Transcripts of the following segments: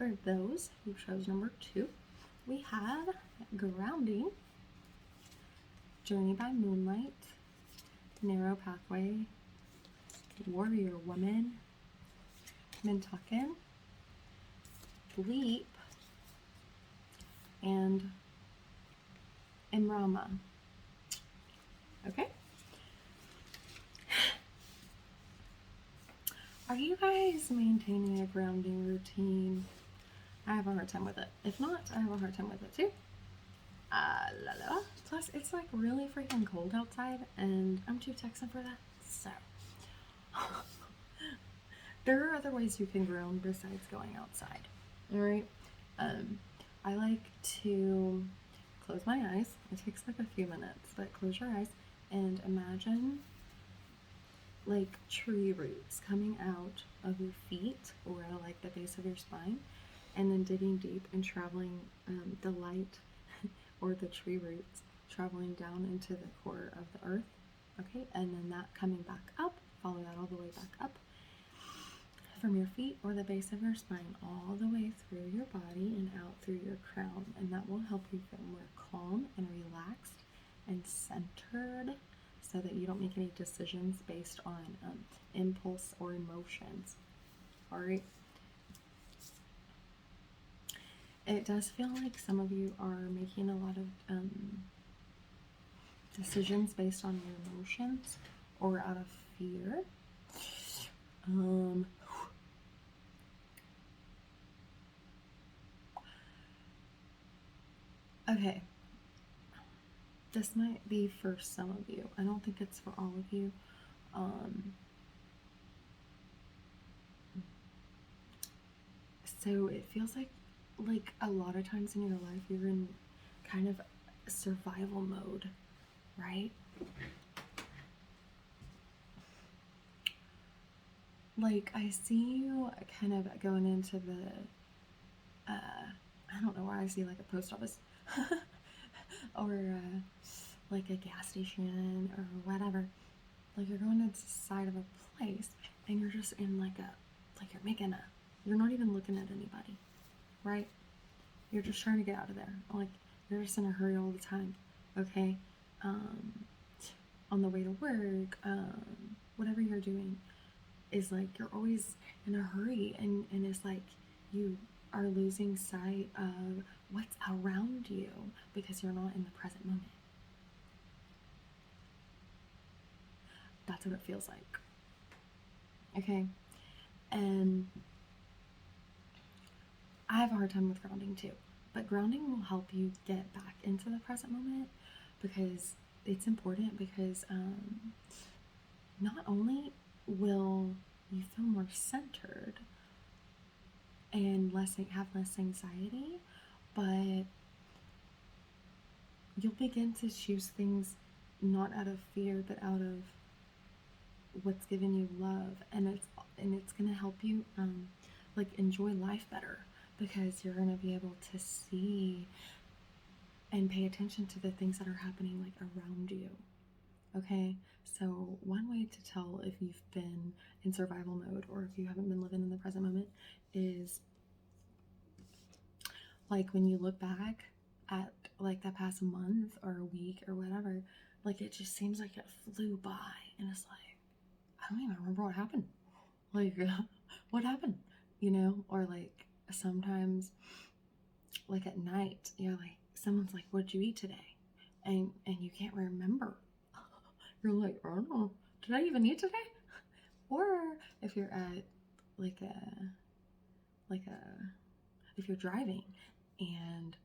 for those who chose number 2, we have Grounding, Journey by Moonlight, Narrow Pathway, Warrior Woman, Mintuckin, Leap, and Imrama. Okay? Are you guys maintaining a grounding routine? I have a hard time with it. If not, I have a hard time with it too. Plus, it's like really freaking cold outside, and I'm too Texan for that. So, there are other ways you can ground besides going outside. All right. I like to close my eyes. It takes like a few minutes, but close your eyes and imagine like tree roots coming out of your feet or like the base of your spine, and then digging deep and traveling the light or the tree roots traveling down into the core of the earth. Okay, and then that coming back up, follow that all the way back up from your feet or the base of your spine all the way through your body and out through your crown, and that will help you feel more calm and relaxed and centered so that you don't make any decisions based on impulse or emotions. All right. It does feel like some of you are making a lot of decisions based on your emotions or out of fear. Okay. This might be for some of you. I don't think it's for all of you. So it feels like a lot of times in your life you're in kind of survival mode, right? Like I see you kind of going into the I don't know why I see like a post office or like a gas station or whatever. Like you're going inside of a place and you're just in like you're not even looking at anybody, right? You're just trying to get out of there. Like you're just in a hurry all the time, okay? On the way to work, whatever you're doing is like you're always in a hurry, and it's like you are losing sight of what's around you because you're not in the present moment. That's what it feels like. Okay? And I have a hard time with grounding too, but grounding will help you get back into the present moment because it's important, because not only will you feel more centered and have less anxiety, but you'll begin to choose things not out of fear but out of what's giving you love, and it's gonna help you like enjoy life better because you're gonna be able to see and pay attention to the things that are happening like around you. Okay, so one way to tell if you've been in survival mode or if you haven't been living in the present moment is like when you look back at like that past month or a week or whatever, like it just seems like it flew by, and it's like I don't even remember what happened. Like what happened, you know? Or like sometimes like at night you're like, someone's like, what'd you eat today? And you can't remember. You're like, I don't know, did I even eat today? Or if you're at if you're driving and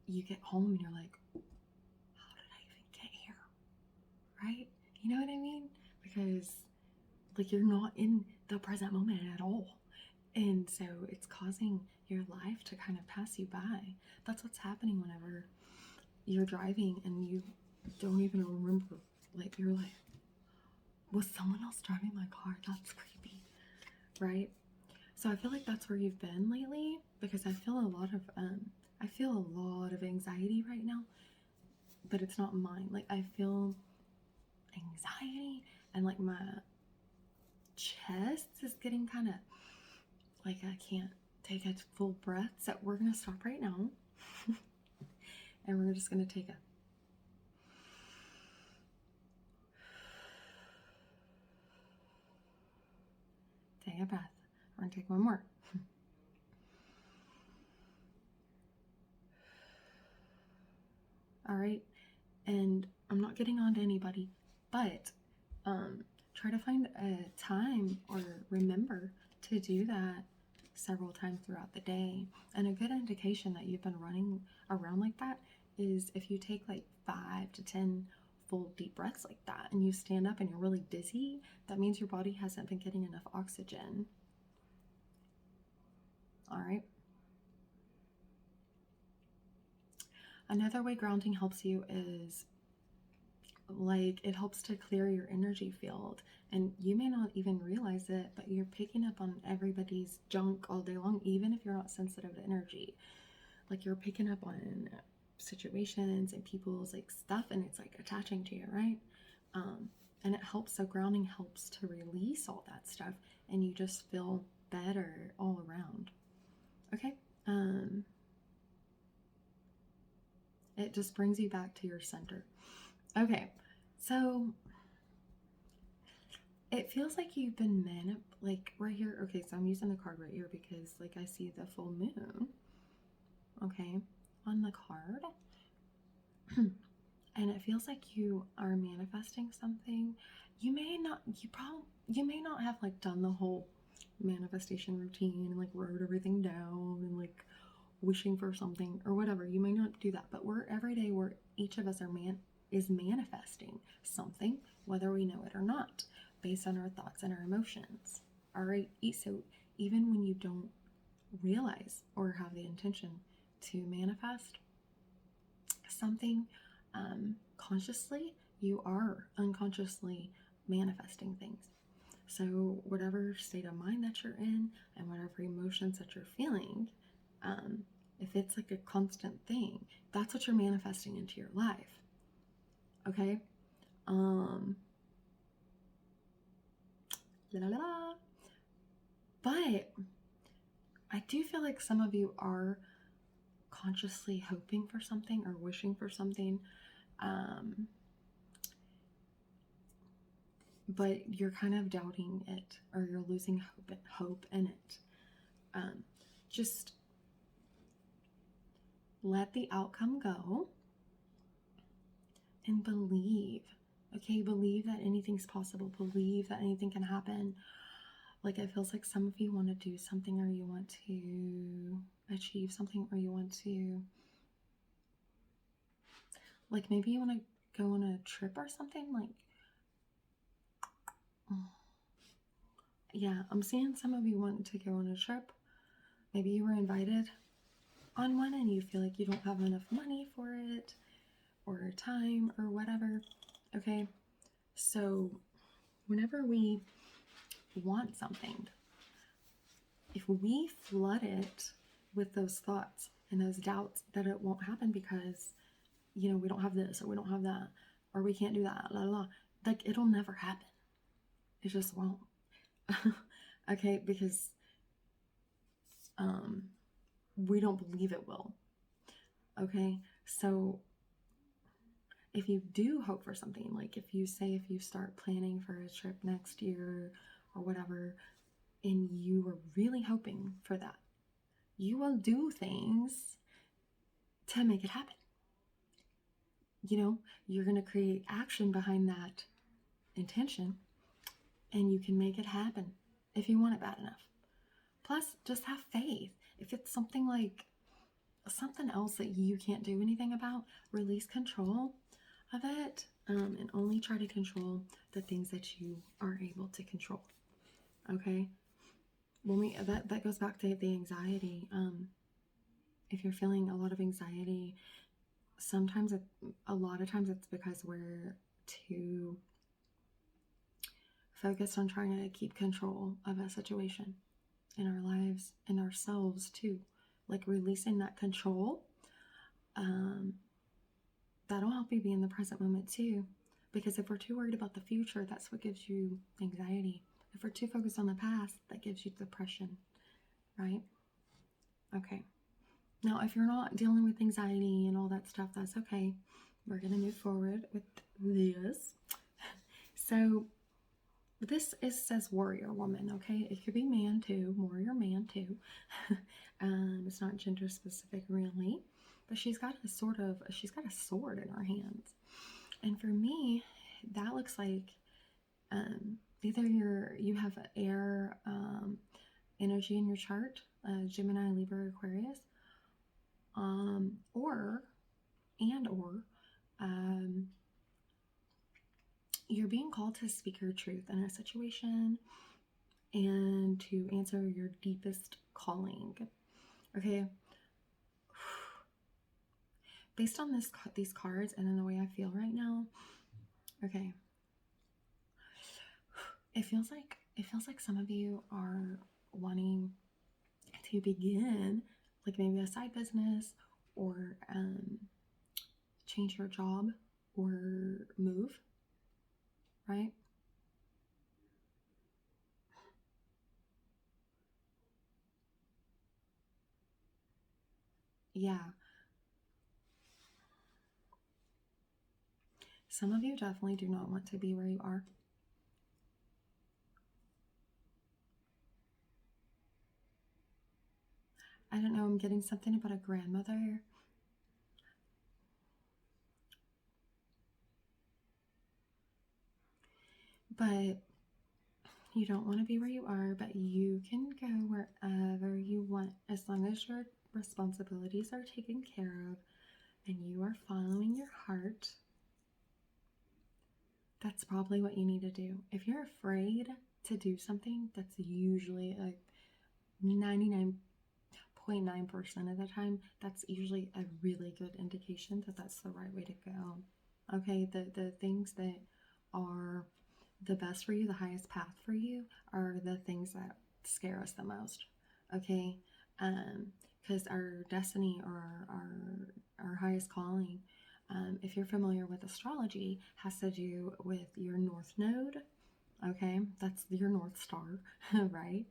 you get home and you're like, how did I even get here? Right? You know what I mean? Because like you're not in the present moment at all. And so it's causing your life to kind of pass you by. That's what's happening whenever you're driving and you don't even remember. Like you're like, was someone else driving my car? That's creepy, right? So I feel like that's where you've been lately, because I feel a lot of anxiety right now, but it's not mine. Like I feel anxiety and like my chest is getting kind of like I can't take a full breath. So we're going to stop right now. And we're just going to take a breath. We're going to take one more. All right. And I'm not getting on to anybody, but try to find a time or remember to do that several times throughout the day. And a good indication that you've been running around like that is if you take like 5 to 10 full deep breaths like that and you stand up and you're really dizzy, that means your body hasn't been getting enough oxygen. All right. Another way grounding helps you is like it helps to clear your energy field, and you may not even realize it, but you're picking up on everybody's junk all day long, even if you're not sensitive to energy. Like you're picking up on situations and people's like stuff, and it's like attaching to you, right? And it helps. So grounding helps to release all that stuff, and you just feel better all around. Okay. It just brings you back to your center. Okay, so it feels like you've been like right here. Okay, so I'm using the card right here because like I see the full moon, okay, on the card. And it feels like you are manifesting something. You may not have like done the whole manifestation routine and like wrote everything down and like wishing for something or whatever. You may not do that, but every day each of us is manifesting something, whether we know it or not, based on our thoughts and our emotions. All right. So even when you don't realize or have the intention to manifest something consciously, you are unconsciously manifesting things. So whatever state of mind that you're in and whatever emotions that you're feeling, if it's like a constant thing, that's what you're manifesting into your life. Okay? But I do feel like some of you are consciously hoping for something or wishing for something, but you're kind of doubting it, or you're losing hope in it. Just let the outcome go and believe. Okay, believe that anything's possible. Believe that anything can happen. Like it feels like some of you want to do something, or you want to achieve something, or you want to, like maybe you want to go on a trip or something. Like, yeah, I'm seeing some of you want to go on a trip. Maybe you were invited on one and you feel like you don't have enough money for it or time or whatever. Okay, so whenever we want something, if we flood it with those thoughts and those doubts that it won't happen because, you know, we don't have this or we don't have that or we can't do that, la la, like it'll never happen. It just won't. Okay, because we don't believe it will. Okay, so if you do hope for something, like if you start planning for a trip next year or whatever, and you are really hoping for that, you will do things to make it happen. You know, you're going to create action behind that intention, and you can make it happen if you want it bad enough. Plus, just have faith. If it's something like something else that you can't do anything about, release control of it, and only try to control the things that you are able to control. Okay? That goes back to the anxiety. If you're feeling a lot of anxiety, a lot of times it's because we're too focused on trying to keep control of a situation in our lives and ourselves too. Like releasing that control, that'll help you be in the present moment too. Because if we're too worried about the future, that's what gives you anxiety. If we're too focused on the past, that gives you depression, right? Okay. Now, if you're not dealing with anxiety and all that stuff, that's okay. We're going to move forward with this. So, this says warrior woman, okay? It could be man too, warrior man too. It's not gender specific really, but she's got a sword in her hands. And for me, that looks like either you have air energy in your chart, Gemini, Libra, Aquarius, or you're being called to speak your truth in a situation and to answer your deepest calling. Okay. Based on these cards and in the way I feel right now, okay. It feels like some of you are wanting to begin like maybe a side business or change your job or move, right? Yeah. Some of you definitely do not want to be where you are. I don't know, I'm getting something about a grandmother. But you don't want to be where you are, but you can go wherever you want as long as your responsibilities are taken care of and you are following your heart. That's probably what you need to do. If you're afraid to do something, that's usually like 99.9% of the time, that's usually a really good indication that that's the right way to go. Okay, the things that are the best for you, the highest path for you, are the things that scare us the most. Okay, because our destiny or our highest calling, if you're familiar with astrology, has to do with your north node. Okay, that's your North Star, right?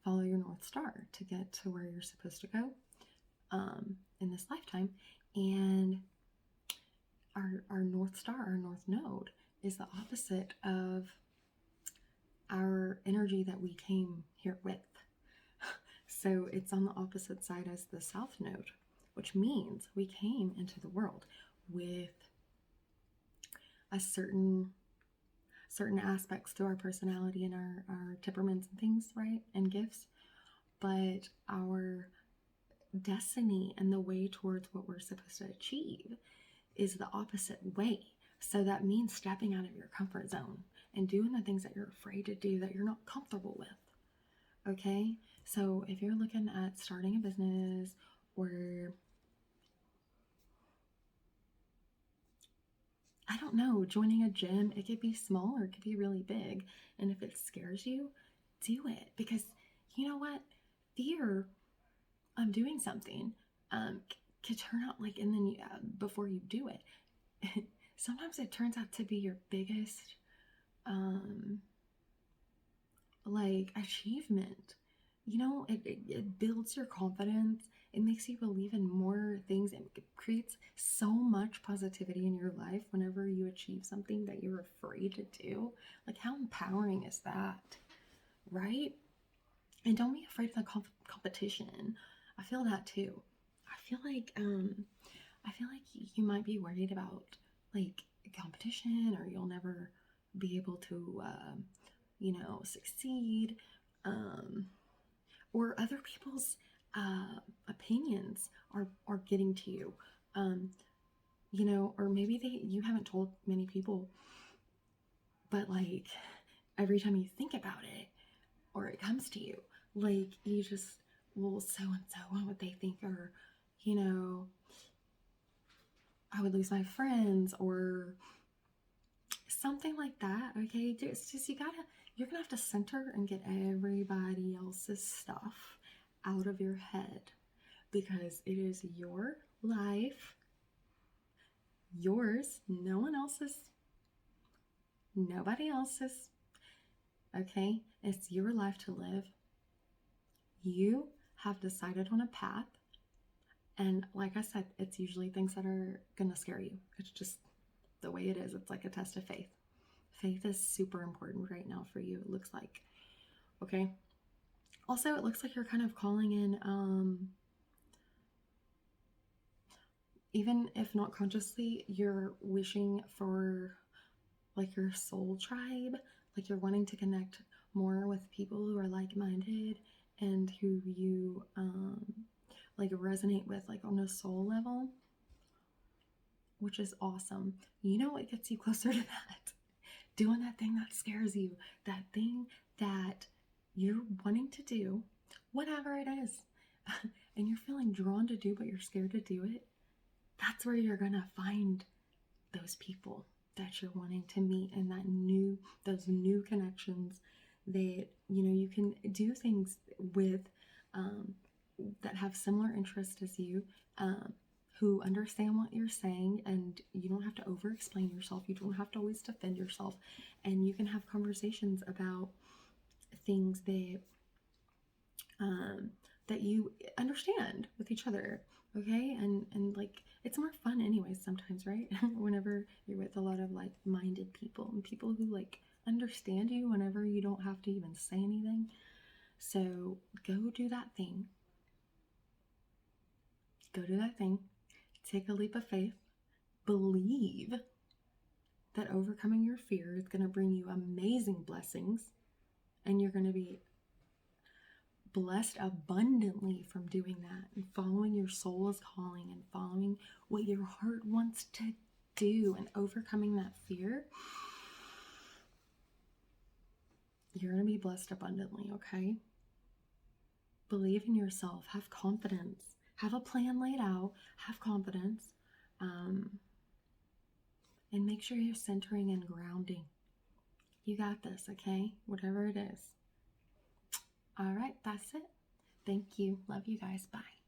Follow your North Star to get to where you're supposed to go in this lifetime. And our North Star, our North Node, is the opposite of our energy that we came here with. So it's on the opposite side as the South Node, which means we came into the world with a certain aspects to our personality and our temperaments and things, right? And gifts. But our destiny and the way towards what we're supposed to achieve is the opposite way. So that means stepping out of your comfort zone and doing the things that you're afraid to do, that you're not comfortable with. Okay? So if you're looking at starting a business or I don't know, joining a gym, it could be small or it could be really big. And if it scares you, do it. Because you know what? Fear of doing something could turn out like, and then before you do it, sometimes it turns out to be your biggest like achievement. You know, it builds your confidence. It makes you believe in more things. It creates so much positivity in your life whenever you achieve something that you're afraid to do. Like, how empowering is that, right? And don't be afraid of the competition. I feel that too. I feel like you might be worried about like competition, or you'll never be able to, succeed, or other people's opinions are getting to you, or maybe you haven't told many people, but like every time you think about it or it comes to you, like you just, well, so and so, what would they think? Or, I would lose my friends or something like that. Okay, it's just you're gonna have to center and get everybody else's stuff out of your head, because it is your life, yours, no one else's, nobody else's. Okay, it's your life to live. You have decided on a path. And like I said, it's usually things that are going to scare you. It's just the way it is. It's like a test of faith. Faith is super important right now for you, it looks like. Okay. Also, it looks like you're kind of calling in, even if not consciously, you're wishing for like your soul tribe. Like you're wanting to connect more with people who are like-minded and who you like resonate with, like on a soul level, which is awesome. You know what gets you closer to that? Doing that thing that scares you, that thing that you're wanting to do, whatever it is, and you're feeling drawn to do, but you're scared to do it. That's where you're gonna find those people that you're wanting to meet, and those new connections that you can do things with, that have similar interests as you, who understand what you're saying, and you don't have to over explain yourself. You don't have to always defend yourself, and you can have conversations about things that you understand with each other. Okay. And like, it's more fun anyways sometimes, right? Whenever you're with a lot of like-minded people and people who like understand you whenever you don't have to even say anything. So go do that thing. Go do that thing. Take a leap of faith. Believe that overcoming your fear is going to bring you amazing blessings, and you're going to be blessed abundantly from doing that and following your soul's calling and following what your heart wants to do and overcoming that fear. You're going to be blessed abundantly, okay? Believe in yourself. Have confidence. Have a plan laid out. Have confidence. And make sure you're centering and grounding. You got this, okay? Whatever it is. All right, that's it. Thank you. Love you guys. Bye.